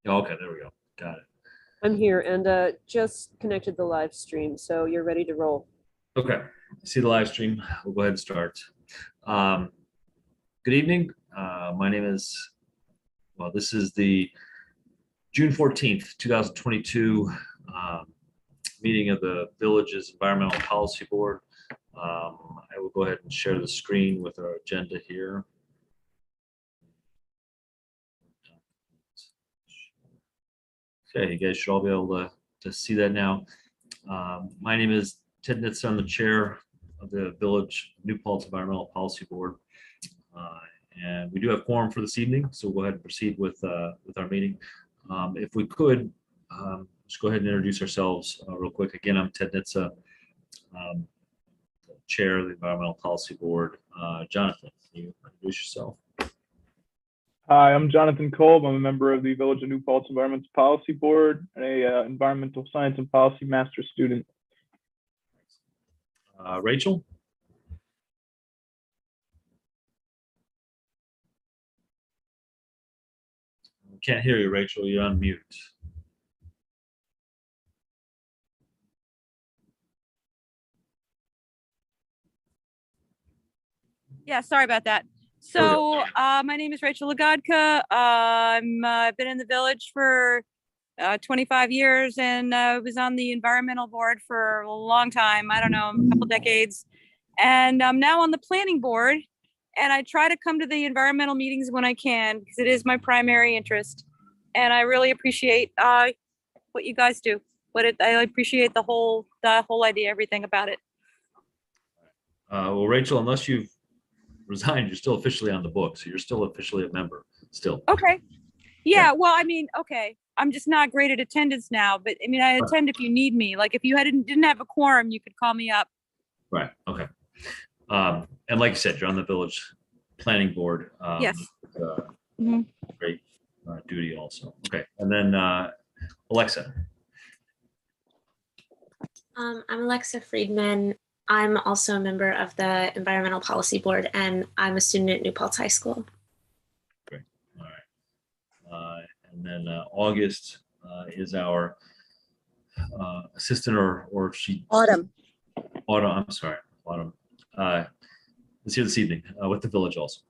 Oh, okay, there we go. Got it. I'm here and just connected the live stream, so you're ready to roll. Okay, I see the live stream. We'll go ahead and start. Um, Good evening. My name is, well, this is the June 14th, 2022 meeting of the Village's Environmental Policy Board. I will go ahead and share the screen with our agenda here. Okay, you guys should all be able to see that now. My name is Ted Nitz. I'm the chair of the Village New Paltz Environmental Policy Board. And we do have quorum for this evening, so we'll go ahead and proceed with our meeting. If we could, just go ahead and introduce ourselves real quick. Again, I'm Ted Nitz, chair of the Environmental Policy Board. Jonathan, can you introduce yourself? Hi, I'm Jonathan Kolb. I'm a member of the Village of New Paltz Environmental Policy Board, and a Environmental Science and Policy Master student. Rachel? Can't hear you, Rachel. You're on mute. Yeah, sorry about that. So my name is Rachel Lagodka. I've been in the village for 25 years, and I was on the environmental board for a long time. I don't know, a couple decades. And I'm now on the planning board, and I try to come to the environmental meetings when I can, because it is my primary interest. And I really appreciate what you guys do. I appreciate the whole idea, everything about it. Well, Rachel, unless you've resigned, you're still officially on the book, so you're still officially a member still. Okay. Yeah, well, I mean, okay. I'm just not great at attendance now, but I mean, I attend if you need me. Like if you didn't have a quorum, you could call me up. Right. Okay. And like you said, you're on the village planning board. Yes. Great duty also. Okay. And then Alexa. I'm Alexa Friedman. I'm also a member of the Environmental Policy Board, and I'm a student at New Paltz High School. Great. All right. And then August is our assistant, or she. Autumn. Autumn. I'm sorry. Autumn. Is here this evening with the village also.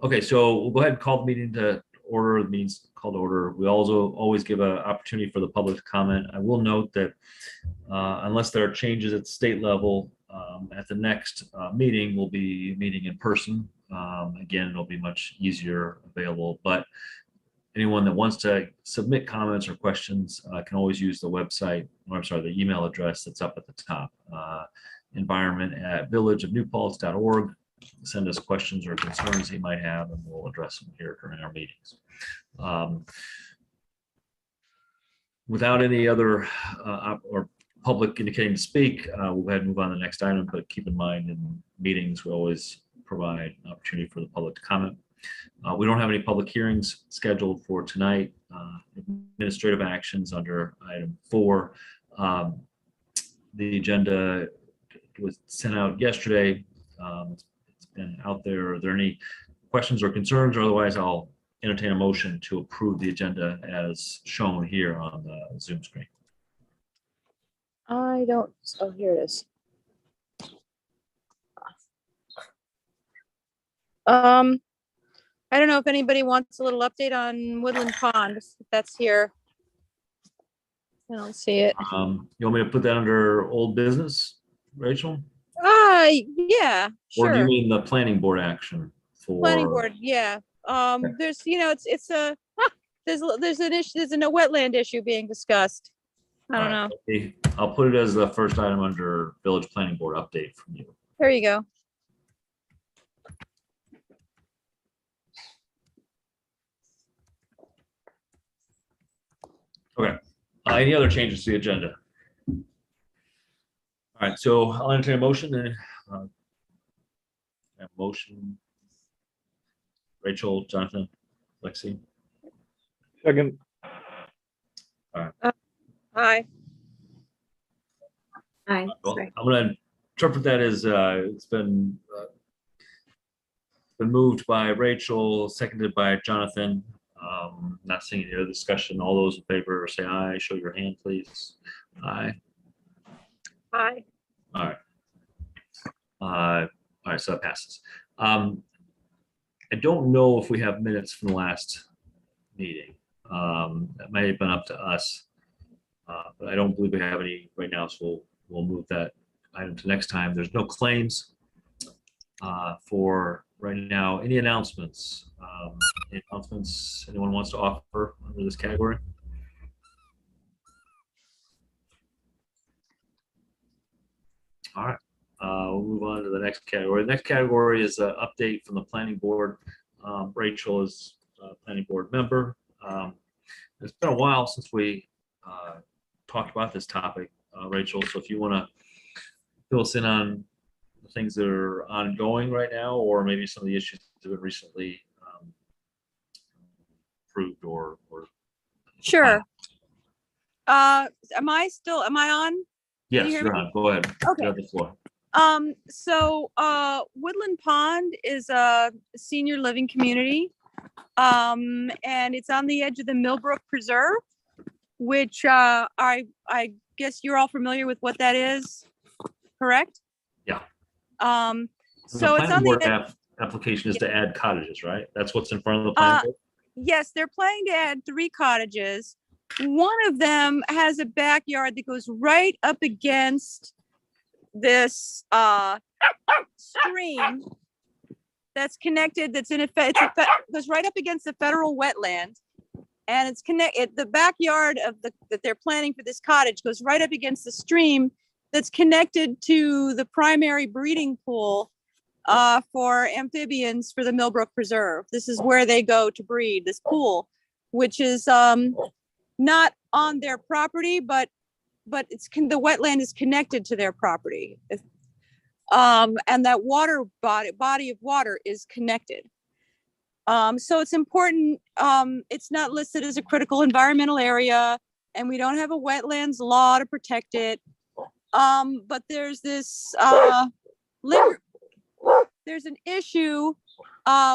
Okay, so we'll go ahead and call the meeting to order. The meeting's called to order. We also always give an opportunity for the public to comment. I will note that unless there are changes at the state level, at the next meeting, we'll be meeting in person. Again, it'll be much easier available, but anyone that wants to submit comments or questions can always use the website, or I'm sorry, the email address that's up at the top, environment@villageofnewpaltz.org. Send us questions or concerns you might have, and we'll address them here during our meetings. Without any other or public indicating to speak, we'll go ahead and move on to the next item, but keep in mind in meetings, we always provide an opportunity for the public to comment. We don't have any public hearings scheduled for tonight. Administrative actions under item 4. The agenda was sent out yesterday. It's been out there. Are there any questions or concerns? Or otherwise, I'll entertain a motion to approve the agenda as shown here on the Zoom screen. I don't. Oh, here it is. I don't know if anybody wants a little update on Woodland Pond, if that's here. I don't see it. You want me to put that under old business, Rachel? Yeah, Or do you sure. mean the planning board action for? Planning board, yeah. There's, it's a, there's an issue, there's a wetland issue being discussed. I don't know. Okay. I'll put it as the first item under village planning board update from you. There you go. Okay. Any other changes to the agenda? All right, so I'll entertain a motion. Motion. Rachel, Jonathan, Lexi. Second. All right. Hi. Hi. Well, Sorry. I'm going to interpret that as it's been moved by Rachel, seconded by Jonathan. Not seeing any other discussion. All those in favor say aye. Show your hand, please. Aye. Aye. All right. All right, so that passes. I don't know if we have minutes from the last meeting. That may have been up to us, but I don't believe we have any right now, so we'll move that item to next time. There's no claims for right now. Any announcements? Any announcements anyone wants to offer under this category? All right. We'll move on to the next category. The next category is an update from the planning board. Rachel is a planning board member. It's been a while since we talked about this topic, Rachel. So if you want to fill us in on the things that are ongoing right now, or maybe some of the issues that have been recently approved or Sure. Am I on? yes, you hear you're me? on. Go ahead. Okay. You have the floor. So Woodland Pond is a senior living community. And it's on the edge of the Millbrook Preserve, which I guess you're all familiar with what that is, correct? Yeah. So it's on board the edge. application is to add cottages, right? That's what's in front of the planning board? Yes, they're planning to add 3 cottages. One of them has a backyard that goes right up against this stream that's connected, that's in effect, goes right up against the federal wetland, and it's connected. The backyard of that they're planning for this cottage goes right up against the stream that's connected to the primary breeding pool for amphibians for the Millbrook Preserve. This is where they go to breed, this pool, which is not on their property, but the wetland is connected to their property. And that water body of water is connected. So it's important. It's not listed as a critical environmental area, and we don't have a wetlands law to protect it. But there's this there's an issue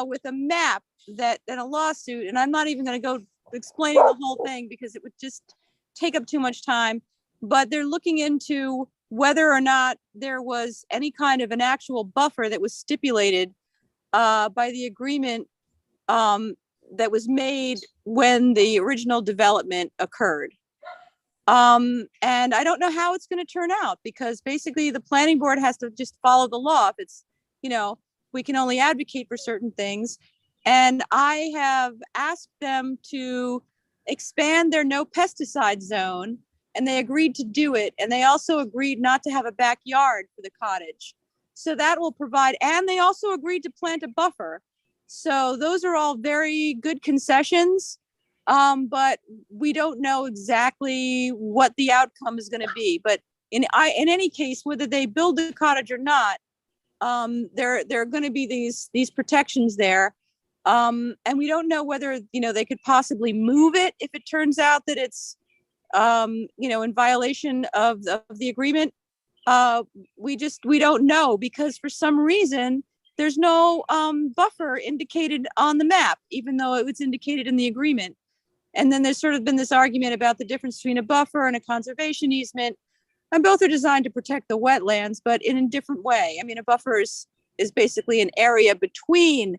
with a map that in a lawsuit, and I'm not even going to go explaining the whole thing because it would just take up too much time. But they're looking into whether or not there was any kind of an actual buffer that was stipulated by the agreement that was made when the original development occurred. And I don't know how it's going to turn out, because basically the planning board has to just follow the law. If it's, we can only advocate for certain things. And I have asked them to expand their no pesticide zone, and they agreed to do it. And they also agreed not to have a backyard for the cottage. So that will provide, and they also agreed to plant a buffer. So those are all very good concessions. But we don't know exactly what the outcome is going to be. But in any case, whether they build the cottage or not, there are going to be these protections there. And we don't know whether, they could possibly move it if it turns out that it's, in violation of the agreement. We don't know, because for some reason there's no buffer indicated on the map, even though it was indicated in the agreement. And then there's sort of been this argument about the difference between a buffer and a conservation easement. And both are designed to protect the wetlands, but in a different way. I mean, a buffer is basically an area between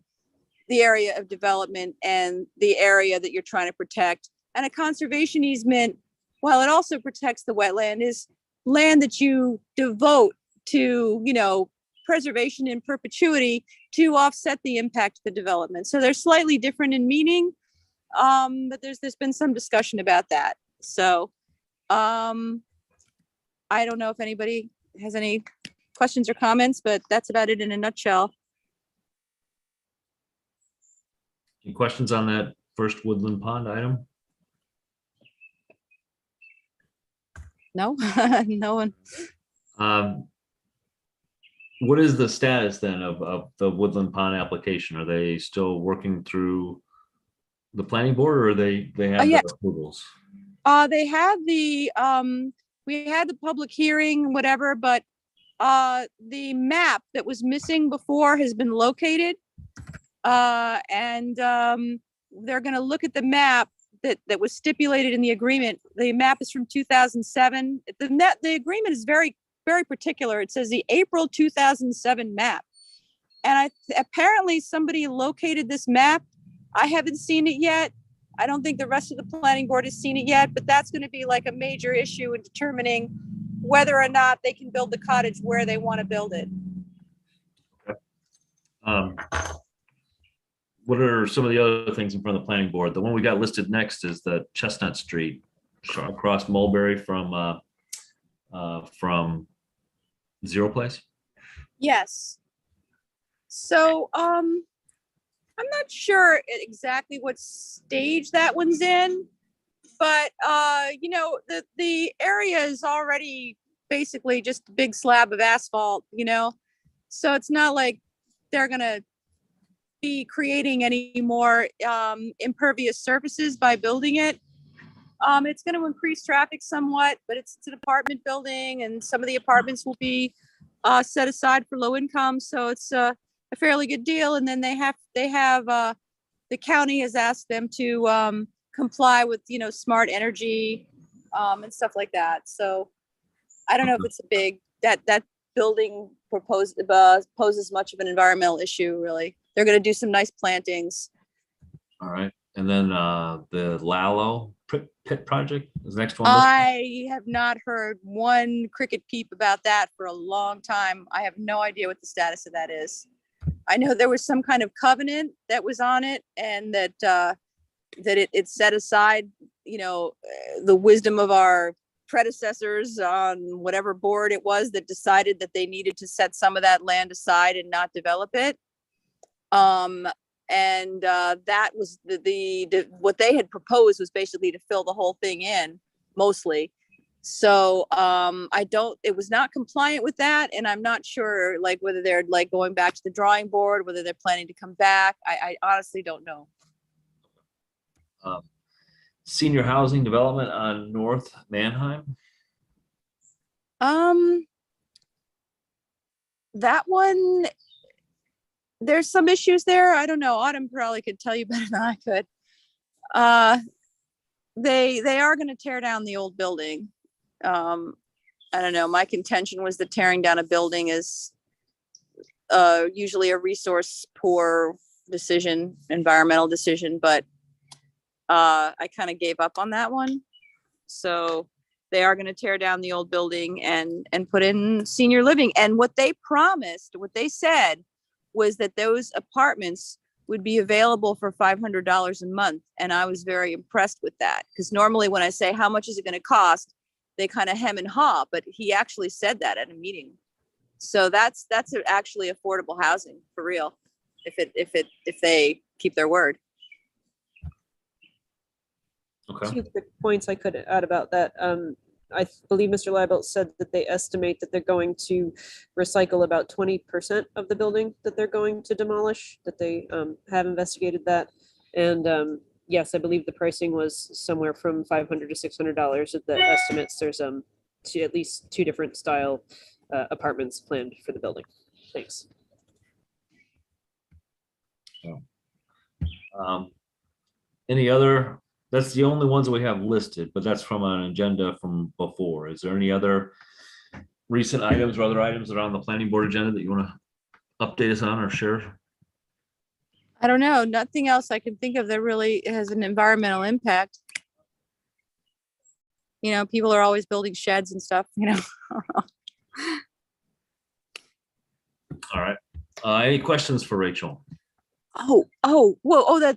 the area of development and the area that you're trying to protect. And a conservation easement, while it also protects the wetland, is land that you devote to, preservation in perpetuity to offset the impact of the development. So they're slightly different in meaning. But there's been some discussion about that. So I don't know if anybody has any questions or comments, but that's about it in a nutshell. Any questions on that first Woodland Pond item? No, no one. What is the status then of the Woodland Pond application? Are they still working through the planning board, or they have yes. the approvals? They had we had the public hearing, whatever, but the map that was missing before has been located. And they're going to look at the map that was stipulated in the agreement. The map is from 2007. The agreement is very, very particular. It says the April 2007 map. And apparently somebody located this map. I haven't seen it yet. I don't think the rest of the planning board has seen it yet, but that's going to be like a major issue in determining whether or not they can build the cottage where they want to build it. What are some of the other things in front of the planning board? The one we got listed next is the Chestnut Street across Mulberry from Zero Place. Yes. So, I'm not sure exactly what stage that one's in, but, you know, the area is already basically just a big slab of asphalt, you know? So it's not like they're gonna be creating any more impervious surfaces by building it. It's going to increase traffic somewhat, but it's an apartment building, and some of the apartments will be set aside for low income, so it's a fairly good deal. And then they have the county has asked them to comply with, you know, smart energy and stuff like that. So I don't know if it's a big that building poses much of an environmental issue, really. They're going to do some nice plantings. All right. And then the Lalo Pit Project is the next one listed. I have not heard one cricket peep about that for a long time. I have no idea what the status of that is. I know there was some kind of covenant that was on it, and that it set aside, you know, the wisdom of our predecessors on whatever board it was that decided that they needed to set some of that land aside and not develop it. That was the what they had proposed was basically to fill the whole thing in mostly. So it was not compliant with that, and I'm not sure like whether they're like going back to the drawing board, whether they're planning to come back. I honestly don't know. Senior housing development on North Manheim. That one, there's some issues there. I don't know. Autumn probably could tell you better than I could. They are going to tear down the old building. I don't know. My contention was that tearing down a building is usually a resource poor decision, environmental decision, but I kind of gave up on that one. So they are going to tear down the old building and put in senior living. And what they promised, what they said was that those apartments would be available for $500 a month. And I was very impressed with that, because normally when I say, how much is it going to cost, they kind of hem and haw, but he actually said that at a meeting. So that's actually affordable housing for real, if they keep their word. Okay. 2 quick points I could add about that. I believe Mr. Leibelt said that they estimate that they're going to recycle about 20% of the building that they're going to demolish, that they have investigated that. And yes, I believe the pricing was somewhere from $500 to $600 at the estimates. There's at least 2 different style apartments planned for the building. Thanks. Any other? That's the only ones that we have listed, but that's from an agenda from before. Is there any other recent items or other items that are on the planning board agenda that you want to update us on or share? I don't know. Nothing else I can think of that really has an environmental impact. You know, people are always building sheds and stuff, you know. All right. Any questions for Rachel?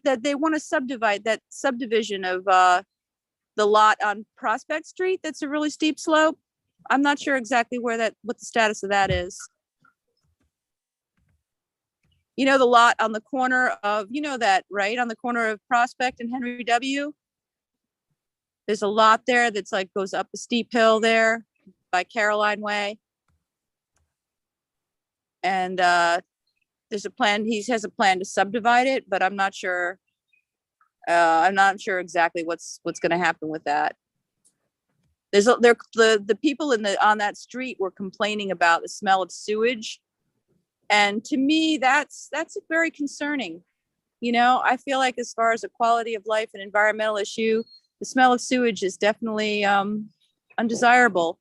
That they want to subdivide that subdivision of the lot on Prospect Street. That's a really steep slope. I'm not sure exactly what the status of that is. You know, the lot on the corner of, you know that, right? On the corner of Prospect and Henry W. There's a lot there that's like goes up a steep hill there by Caroline Way. And there's a plan, he has a plan to subdivide it, but I'm not sure. I'm not sure exactly what's going to happen with that. The people on that street were complaining about the smell of sewage. And to me, that's very concerning. You know, I feel like as far as a quality of life and environmental issue, the smell of sewage is definitely undesirable.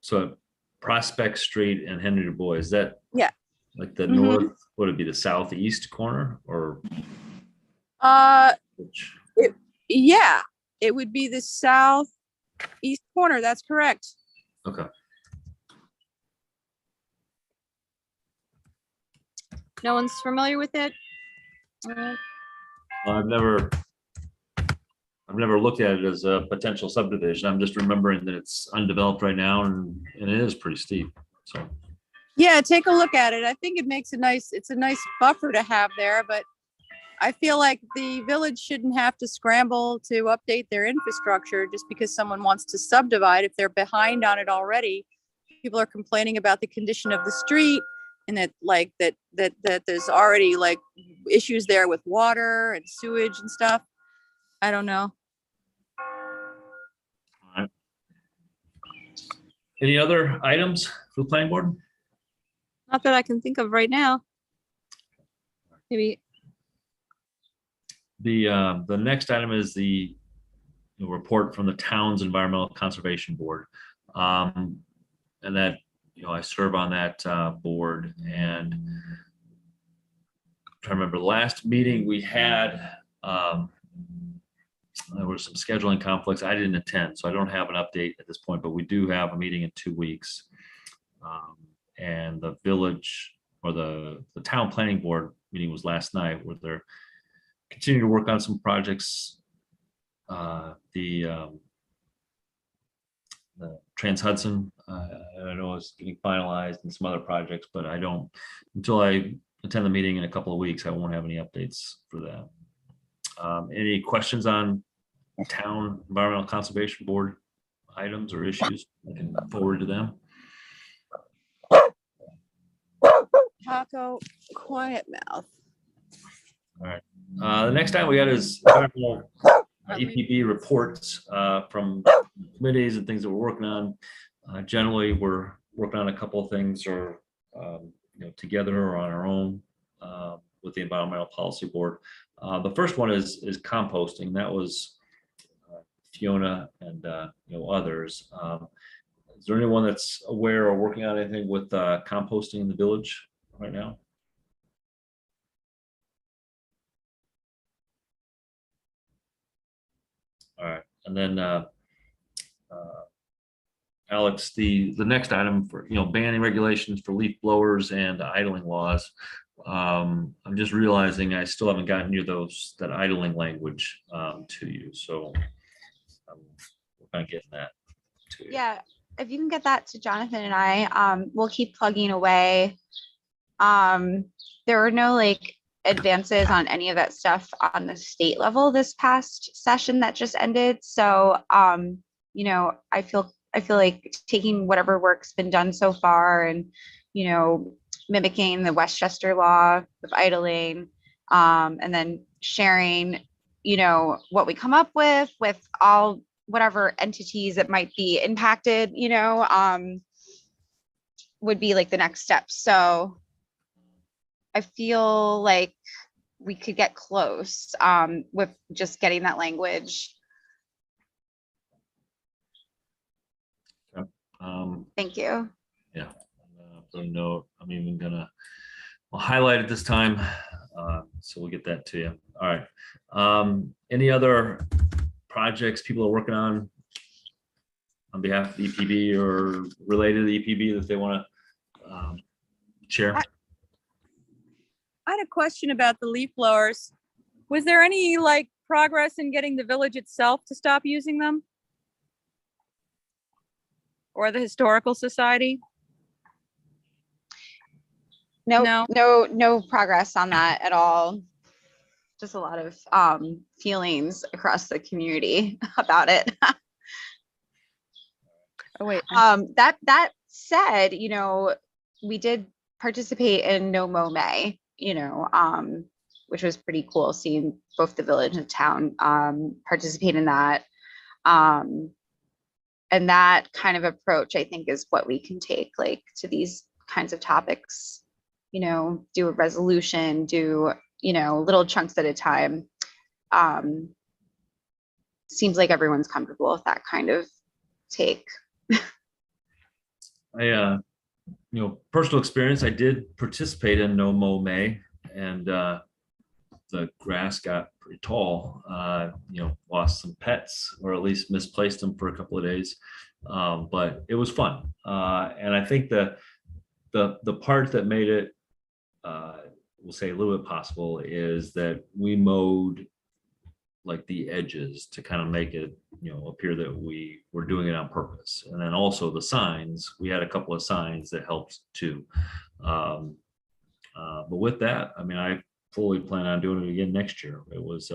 So Prospect Street and Henry Du Bois, is that? Yeah. Like the Mhm. north, would it be the southeast corner or? Which? Yeah, it would be the southeast corner. That's correct. Okay. No one's familiar with it? Well, I've never looked at it as a potential subdivision. I'm just remembering that it's undeveloped right now and it is pretty steep. So, Yeah, take a look at it. I think it makes it's a nice buffer to have there, but I feel like the village shouldn't have to scramble to update their infrastructure just because someone wants to subdivide if they're behind on it already. People are complaining about the condition of the street and that there's already like issues there with water and sewage and stuff. I don't know. all right. Any other items for the planning board? Not that I can think of right now. Maybe. The next item is the report from the town's Environmental Conservation Board. And that, I serve on that board, and I'm trying to remember the last meeting we had, there were some scheduling conflicts. I didn't attend, so I don't have an update at this point, but we do have a meeting in 2 weeks. And the village or the town planning board meeting was last night, where they're continuing to work on some projects. The Trans Hudson, I know is getting finalized, and some other projects, but I don't, until I attend the meeting in a couple of weeks, I won't have any updates for that. Any questions on town environmental conservation board items or issues? I can forward to them. Taco, quiet mouth. All right. The next item we got is environmental EPB reports from committees and things that we're working on. Generally, we're working on a couple of things, or together or on our own with the Environmental Policy Board. The first one is composting. That was Fiona and others. Is there anyone that's aware or working on anything with composting in the village right now? All right, and then Alex, the next item for banning regulations for leaf blowers and idling laws. I'm just realizing I still haven't gotten you that idling language to you, so we're kind of getting that to you. Yeah, if you can get that to Jonathan and I, we'll keep plugging away. There were no advances on any of that stuff on the state level this past session that just ended. So, I feel like taking whatever work's been done so far and, mimicking the Westchester law of idling, and then sharing, what we come up with all whatever entities that might be impacted, would be the next step. So I feel like we could get close with just getting that language. Okay. Thank you. Yeah. Note. I'm even I'll highlight it this time, so we'll get that to you. All right. Any other projects people are working on behalf of the EPB or related to the EPB that they want to share? I had a question about the leaf blowers. Was there any progress in getting the village itself to stop using them? Or the historical society? No progress on that at all. Just a lot of feelings across the community about it. Oh wait. That said, we did participate in No Mow May, which was pretty cool seeing both the village and town participate in that. And that kind of approach, I think, is what we can take to these kinds of topics. do a resolution, do, little chunks at a time. Seems like everyone's comfortable with that kind of take. Personal experience, I did participate in No Mow May, and the grass got pretty tall. Lost some pets, or at least misplaced them for a couple of days. But it was fun. And I think the part that made it, we'll say a little bit possible, is that we mowed like the edges to kind of make it, appear that we were doing it on purpose. And then also the signs, we had a couple of signs that helped too. But with that, I fully plan on doing it again next year. It was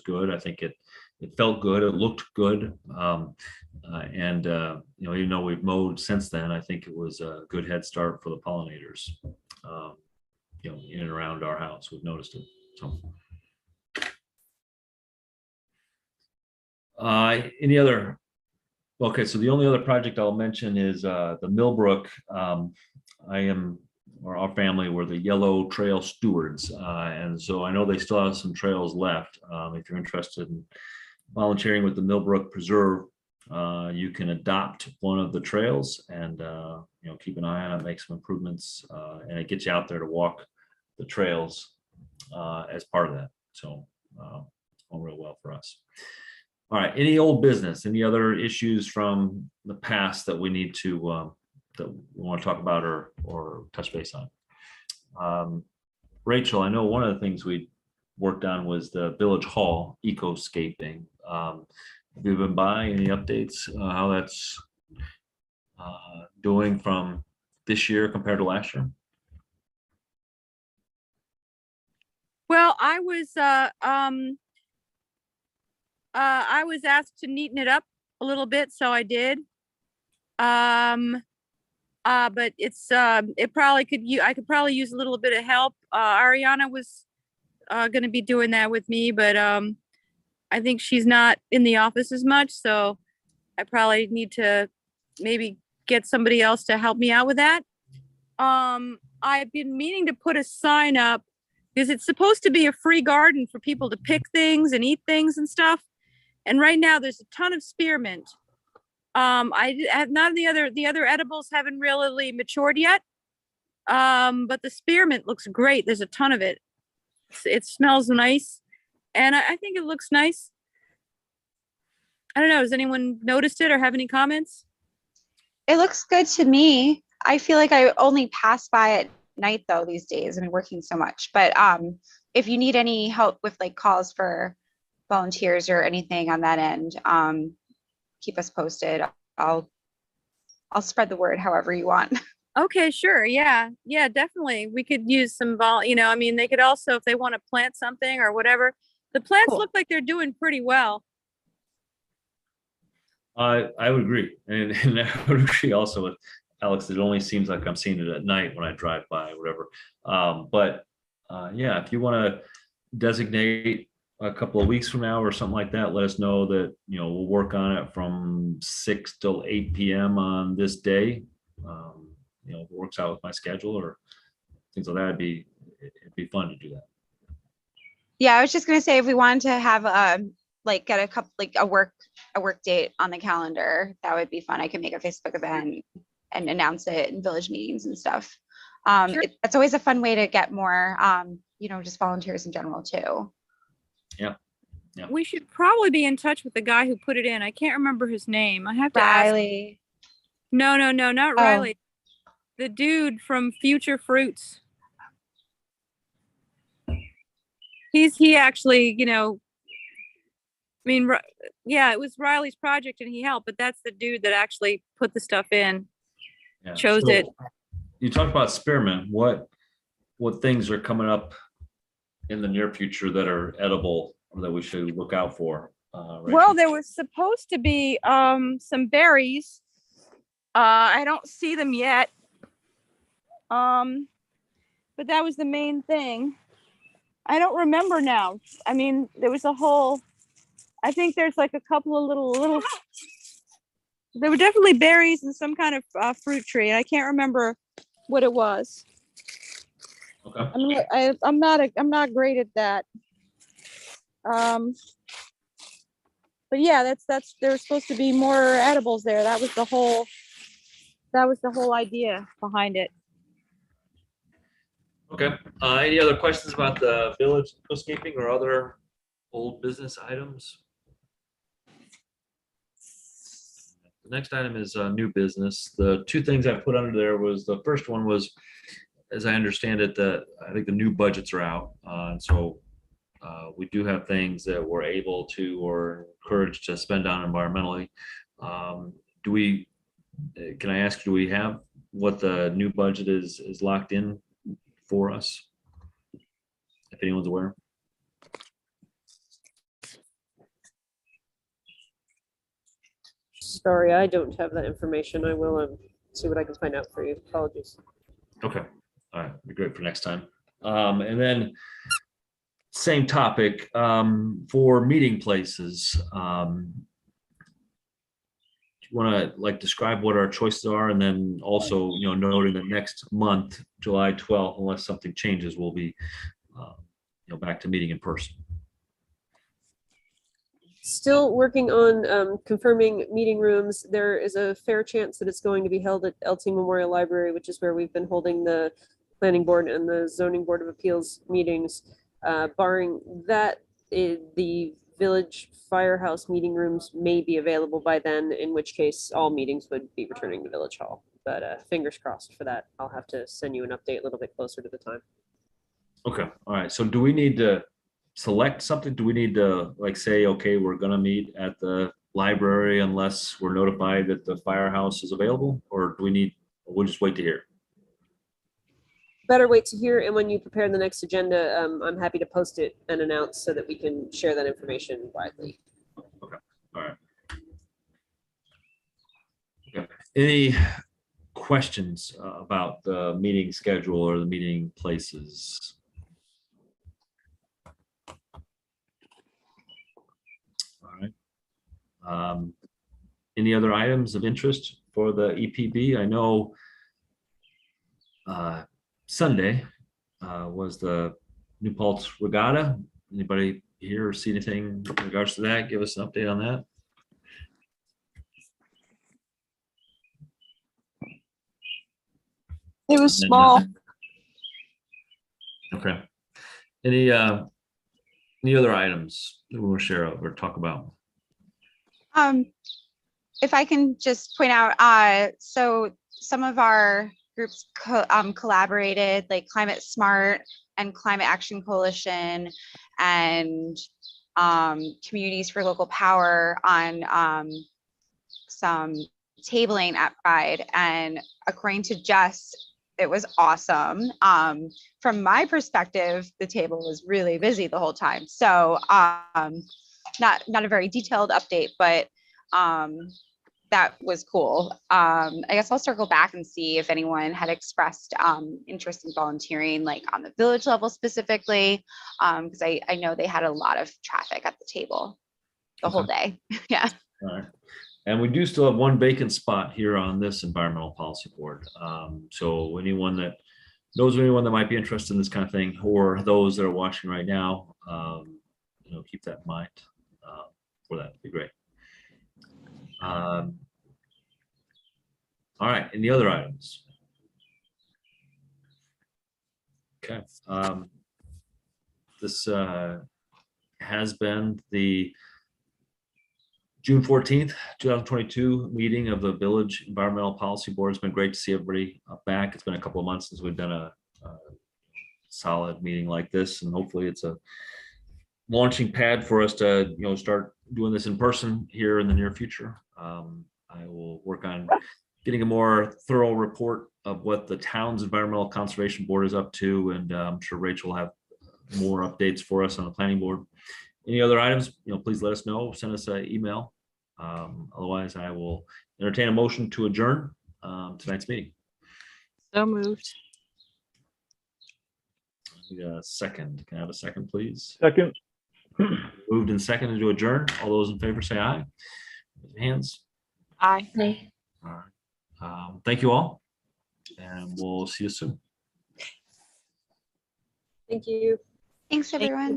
good. I think it felt good. It looked good. And even though we've mowed since then, I think it was a good head start for the pollinators, in and around our house. We've noticed it. So. Any other? Okay, so the only other project I'll mention is the Millbrook. Our family were the Yellow Trail stewards, and so I know they still have some trails left. If you're interested in volunteering with the Millbrook Preserve, you can adopt one of the trails and keep an eye on it, make some improvements, and it gets you out there to walk the trails as part of that. So, going real well for us. All right, any old business, any other issues from the past that we need to, that we want to talk about or touch base on? Rachel, I know one of the things we worked on was the Village Hall ecoscaping. Have you been by? Any updates, how that's doing from this year compared to last year? Well, I was asked to neaten it up a little bit, so I did. But it's it probably could I could probably use a little bit of help. Ariana was going to be doing that with me, but I think she's not in the office as much, so I probably need to maybe get somebody else to help me out with that. I've been meaning to put a sign up because it's supposed to be a free garden for people to pick things and eat things and stuff. And right now there's a ton of spearmint. I have none of the other edibles haven't really matured yet. But the spearmint looks great. There's a ton of it. It smells nice. And I think it looks nice. I don't know. Has anyone noticed it or have any comments? It looks good to me. I feel like I only pass by at night though these days. I've been working so much. But if you need any help with like calls for volunteers or anything on that end, keep us posted. I'll spread the word however you want. Okay, sure. Yeah, definitely. We could use some they could also, if they want to plant something or whatever. The plants Cool. look like they're doing pretty well. I would agree, and I would agree also with Alex. It only seems like I'm seeing it at night when I drive by, or whatever. But if you want to designate a couple of weeks from now or something like that, let us know that we'll work on it from 6 till 8 p.m. on this day. If it works out with my schedule or things like that, it'd be fun to do that. Yeah, I was just gonna say if we wanted to have get a couple a work date on the calendar, that would be fun. I could make a Facebook event and announce it in village meetings and stuff. Sure. It's always a fun way to get more just volunteers in general too. Yeah. We should probably be in touch with the guy who put it in. I can't remember his name. I have to ask. Riley. No, not Oh. Riley. The dude from Future Fruits. He actually, it was Riley's project and he helped, but that's the dude that actually put the stuff in, chose it. You talked about spearmint. What things are coming up in the near future that are edible or that we should look out for? Well, there was supposed to be some berries. I don't see them yet. But that was the main thing. I don't remember now. There was I think there's like a couple of little, there were definitely berries and some kind of fruit tree. And I can't remember what it was. Okay. I'm not great at that. But yeah, there's supposed to be more edibles there. That was the whole idea behind it. Okay. Any other questions about the village landscaping or other old business items? The next item is new business. The two things I put under there was, the first one was, as I understand it, I think the new budgets are out. And so we do have things that we're able to or encouraged to spend on environmentally. Can I ask, do we have what the new budget is locked in for us? If anyone's aware. Sorry, I don't have that information. I will see what I can find out for you. Apologies. Okay. All right. Be great for next time. And then same topic for meeting places. You want to describe what our choices are, and then also, noting that next month, July 12th, unless something changes, we'll be back to meeting in person. Still working on confirming meeting rooms. There is a fair chance that it's going to be held at LT Memorial Library, which is where we've been holding the Planning Board and the Zoning Board of Appeals meetings. Barring that, the Village Firehouse meeting rooms may be available by then, in which case all meetings would be returning to Village Hall. But fingers crossed for that. I'll have to send you an update a little bit closer to the time. Okay. All right. So do we need to select something? Do we need to say, okay, we're going to meet at the library unless we're notified that the firehouse is available? Or we'll just wait to hear? Better wait to hear, and when you prepare the next agenda, I'm happy to post it and announce so that we can share that information widely. Okay. All right. Okay. Any questions about the meeting schedule or the meeting places? All right. Any other items of interest for the EPB? I know Sunday was the New Paltz Regatta. Anybody here see anything in regards to that? Give us an update on that. It was small. Okay. Any other items that we want to share or talk about? If I can just point out, so some of our groups collaborated, like Climate Smart and Climate Action Coalition and Communities for Local Power on some tabling at Pride. And according to Jess, it was awesome. From my perspective, the table was really busy the whole time. So not a very detailed update, but that was cool. I guess I'll circle back and see if anyone had expressed interest in volunteering, on the village level specifically, because I know they had a lot of traffic at the table the whole day. Yeah. All right. And we do still have one vacant spot here on this Environmental Policy Board. So anyone that knows of anyone that might be interested in this kind of thing, or those that are watching right now, keep that in mind for that. Would be great. All right. Any other items? Okay. This has been the June 14th, 2022 meeting of the Village Environmental Policy Board. It's been great to see everybody back. It's been a couple of months since we've done a solid meeting like this, and hopefully it's a launching pad for us to start doing this in person here in the near future. I will work on getting a more thorough report of what the town's Environmental Conservation Board is up to, and I'm sure Rachel will have more updates for us on the planning board. Any other items, please let us know. Send us an email. Otherwise, I will entertain a motion to adjourn tonight's meeting. So moved. I need a second. Can I have a second, please? Second. Moved and seconded to adjourn. All those in favor say aye. Raise your hands. Aye. All right. Thank you all, and we'll see you soon. Thank you. Thanks, Thank you. everyone.